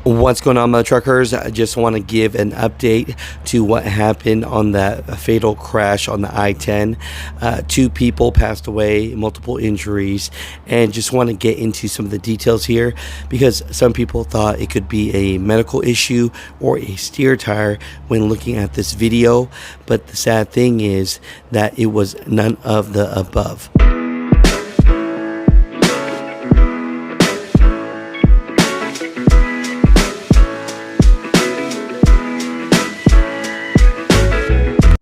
What's going on, Mutha truckers? I just want to give an update to what happened on that fatal crash on the I-10. 2 people passed away, multiple injuries, and just want to get into some of the details here because some people thought it could be a medical issue or a steer tire when looking at this video, but the sad thing is that it was none of the above.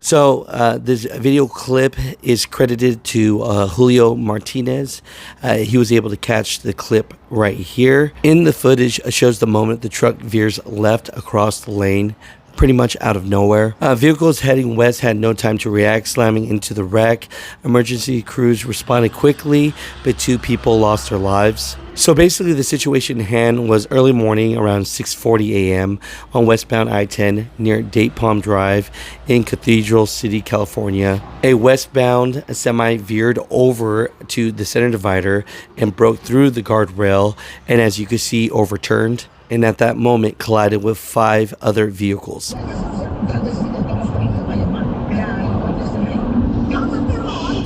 So this video clip is credited to Julio Martinez. He was able to catch the clip right here. In the footage shows the moment the truck veers left across the lane, pretty much out of nowhere. Vehicles heading west had no time to react, slamming into the wreck. Emergency crews responded quickly, but 2 people lost their lives. So basically the situation in hand was early morning around 6:40 a.m. on westbound I-10 near Date Palm Drive in Cathedral City, California. A westbound semi veered over to the center divider and broke through the guardrail, and as you can see, overturned, and at that moment collided with 5 other vehicles.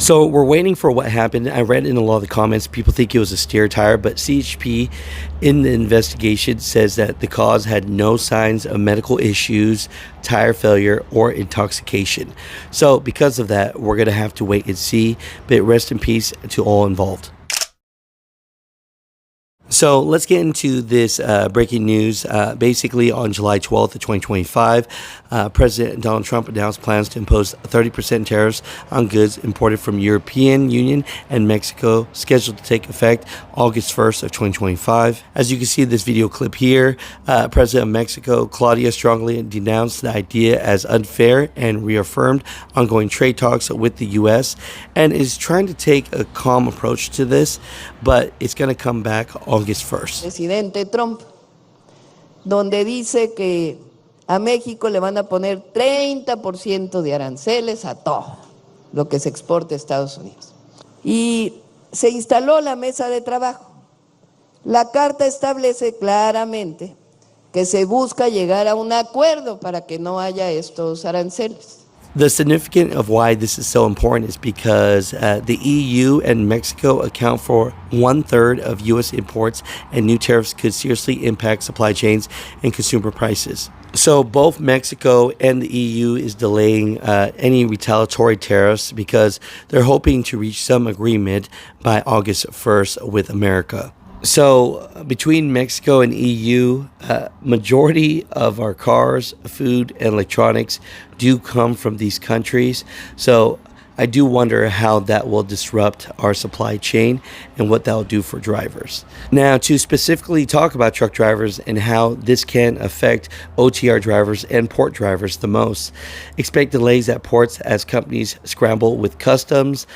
So we're waiting for what happened. I read in a lot of the comments, people think it was a steer tire, but CHP in the investigation says that the cause had no signs of medical issues, tire failure, or intoxication. So because of that, we're going to have to wait and see, but rest in peace to all involved. So let's get into this breaking news. Basically, on July 12th of 2025, President Donald Trump announced plans to impose 30% tariffs on goods imported from European Union and Mexico, scheduled to take effect August 1st of 2025. As you can see in this video clip here, President of Mexico, Claudia, strongly denounced the idea as unfair and reaffirmed ongoing trade talks with the U.S. and is trying to take a calm approach to this, but it's going to come back August 1st. Presidente Trump, donde dice que a México le van a poner 30% de aranceles a todo lo que se exporte a Estados Unidos. Y se instaló la mesa de trabajo. La carta establece claramente que se busca llegar a un acuerdo para que no haya estos aranceles. The significance of why this is so important is because the EU and Mexico account for 1/3 of U.S. imports, and new tariffs could seriously impact supply chains and consumer prices. So both Mexico and the EU is delaying any retaliatory tariffs because they're hoping to reach some agreement by August 1st with America. So between Mexico and EU, majority of our cars, food, and electronics do come from these countries. So I do wonder how that will disrupt our supply chain and what that will do for drivers. Now, to specifically talk about truck drivers and how this can affect OTR drivers and port drivers the most, expect delays at ports as companies scramble with customs.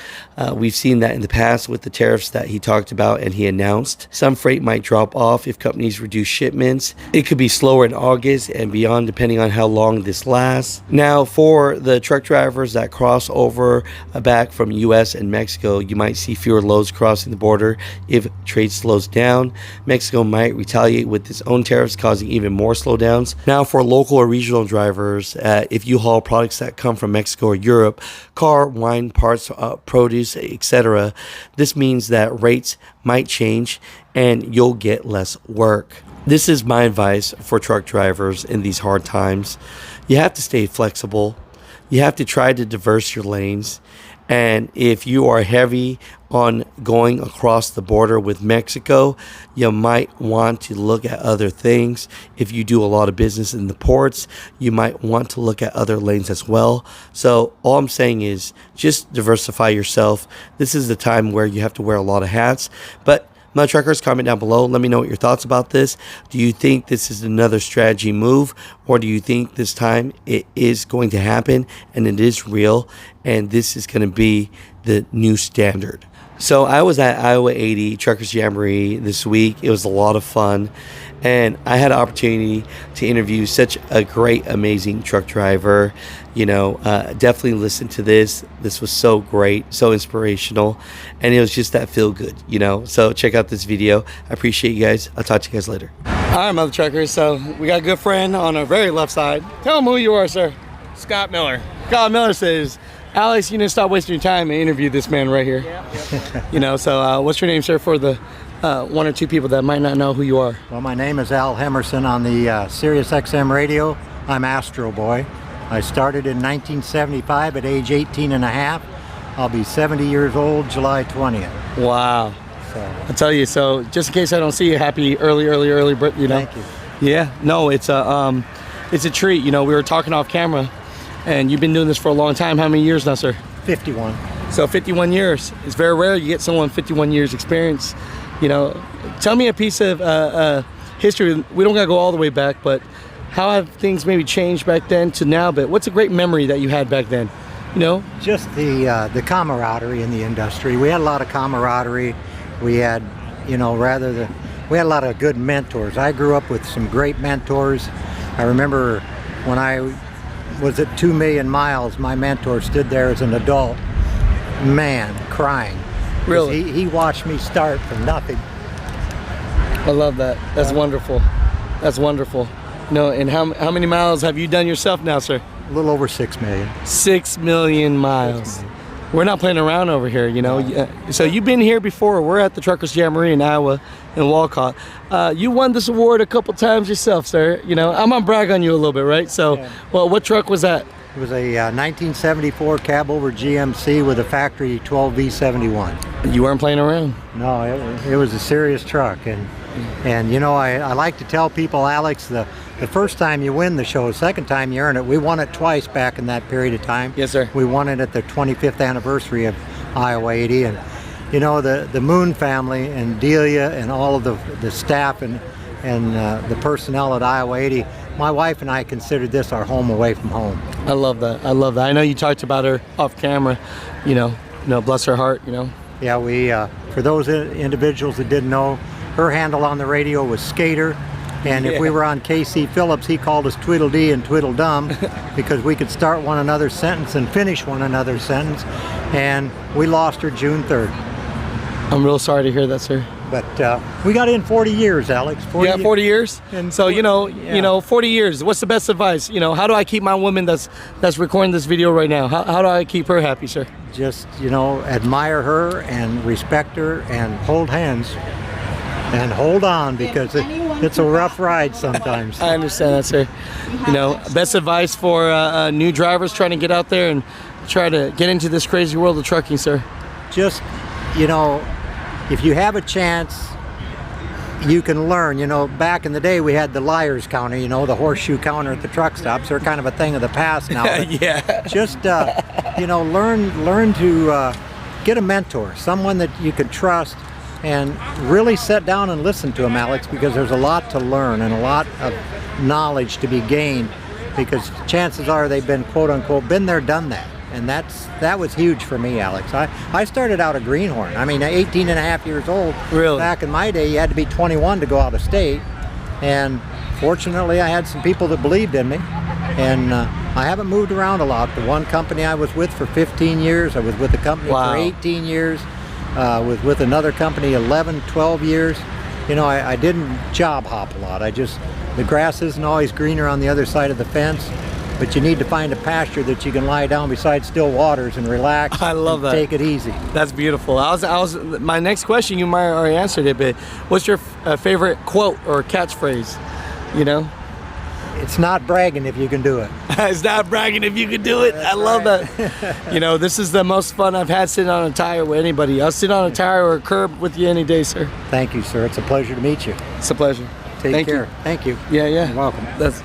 We've seen that in the past with the tariffs that he talked about and he announced. Some freight might drop off if companies reduce shipments. It could be slower in August and beyond, depending on how long this lasts. Now, for the truck drivers that cross over back from US and Mexico, you might see fewer loads crossing the border if trade slows down. Mexico might retaliate with its own tariffs, causing even more slowdowns. Now, for local or regional drivers, if you haul products that come from Mexico or Europe, car, wine, parts, produce, etc., this means that rates might change and you'll get less work. This is my advice for truck drivers in these hard times. You have to stay flexible. You have to try to diverse your lanes. And if you are heavy on going across the border with Mexico, you might want to look at other things. If you do a lot of business in the ports, you might want to look at other lanes as well. So all I'm saying is just diversify yourself. This is the time where you have to wear a lot of hats. But Mutha truckers, comment down below. Let me know what your thoughts about this. Do you think this is another strategy move, or do you think this time it is going to happen and it is real and this is going to be the new standard? So I was at Iowa 80 Truckers Jamboree this week. It was a lot of fun, and I had an opportunity to interview such a great, amazing truck driver. You know, definitely listen to this. This was so great, so inspirational, and it was just that feel good, you know. So check out this video. I appreciate you guys. I'll talk to you guys later. All right, Mother Truckers. So we got a good friend on our very left side. Tell him who you are, sir. Scott Miller. Scott Miller says, Alex, you need to stop wasting your time and interview this man right here. Yep. You know, so what's your name, sir, for the one or two people that might not know who you are? Well, my name is Al Hemerson on the Sirius XM radio. I'm Astro Boy. I started in 1975 at age 18 and a half. I'll be 70 years old July 20th. Wow. So, I'll tell you, so just in case I don't see you, happy early, you know? thank you. Yeah, no, it's a treat. You know, we were talking off camera, and you've been doing this for a long time. How many years now, sir? 51. So 51 years. It's very rare you get someone 51 years experience. You know, tell me a piece of history. We don't gotta go all the way back, but how have things maybe changed back then to now? But what's a great memory that you had back then? You know, Just the camaraderie in the industry. We had a lot of camaraderie. We had, you know, we had a lot of good mentors. I grew up with some great mentors. I remember when I was at 2 million miles, my mentor stood there as an adult man crying. 'Cause Really? He watched me start from nothing. I love that. That's wonderful. That's wonderful. You know, and how many miles have you done yourself now, sir? A little over 6 million. 6 million miles. We're not playing around over here, you know. So you've been here before. We're at the Truckers Jamboree in Iowa in Walcott. You won this award a couple times yourself, sir. You know, I'm gonna brag on you a little bit, right? So, well, what truck was that? It was a 1974 cab over GMC with a factory 12V71. You weren't playing around. No, it was a serious truck, and you know, I like to tell people, Alex, the first time you win the show, the second time you earn it. We won it twice back in that period of time. Yes, sir. We won it at the 25th anniversary of Iowa 80, and you know, the Moon family and Delia and all of the staff and the personnel at Iowa 80. My wife and I considered this our home away from home. I love that. I love that. I know you talked about her off camera. You know, bless her heart. You know. Yeah, we for those individuals that didn't know, her handle on the radio was Skater, and if we were on KC Phillips, he called us Tweedledee and Tweedledum because we could start one another's sentence and finish one another's sentence, and we lost her June 3rd. I'm real sorry to hear that, sir. But we got in 40 years, Alex. 40 years. And so you know, 40 years. What's the best advice? You know, how do I keep my woman that's recording this video right now? How do I keep her happy, sir? Just, you know, admire her and respect her and hold hands and hold on, because it's a rough ride sometimes. I understand that, sir. You know, best advice for new drivers trying to get out there and try to get into this crazy world of trucking, sir. Just, you know, if you have a chance, you can learn. You know, back in the day we had the liar's counter, you know, the horseshoe counter at the truck stops. They're kind of a thing of the past now. Yeah. Just, you know, learn to get a mentor, someone that you can trust, and really sit down and listen to them, Alex, because there's a lot to learn and a lot of knowledge to be gained, because chances are they've been, quote unquote, been there, done that. And that was huge for me, Alex. I started out a greenhorn. I mean, 18 and a half years old. Really? Back in my day, you had to be 21 to go out of state. And fortunately, I had some people that believed in me. And I haven't moved around a lot. The one company I was with for 15 years. I was with a company for 18 years. Was with another company 11, 12 years. You know, I didn't job hop a lot. The grass isn't always greener on the other side of the fence. But you need to find a pasture that you can lie down beside still waters and relax. I love that. Take it easy. That's beautiful. My next question, you might have already answered it, but what's your favorite quote or catchphrase? You know? It's not bragging if you can do it. It's not bragging if you can do it. I love that. You know, this is the most fun I've had sitting on a tire with anybody. I'll sit on a tire or a curb with you any day, sir. Thank you, sir. It's a pleasure to meet you. It's a pleasure. Take care. You. Thank you. Yeah. You're welcome. That's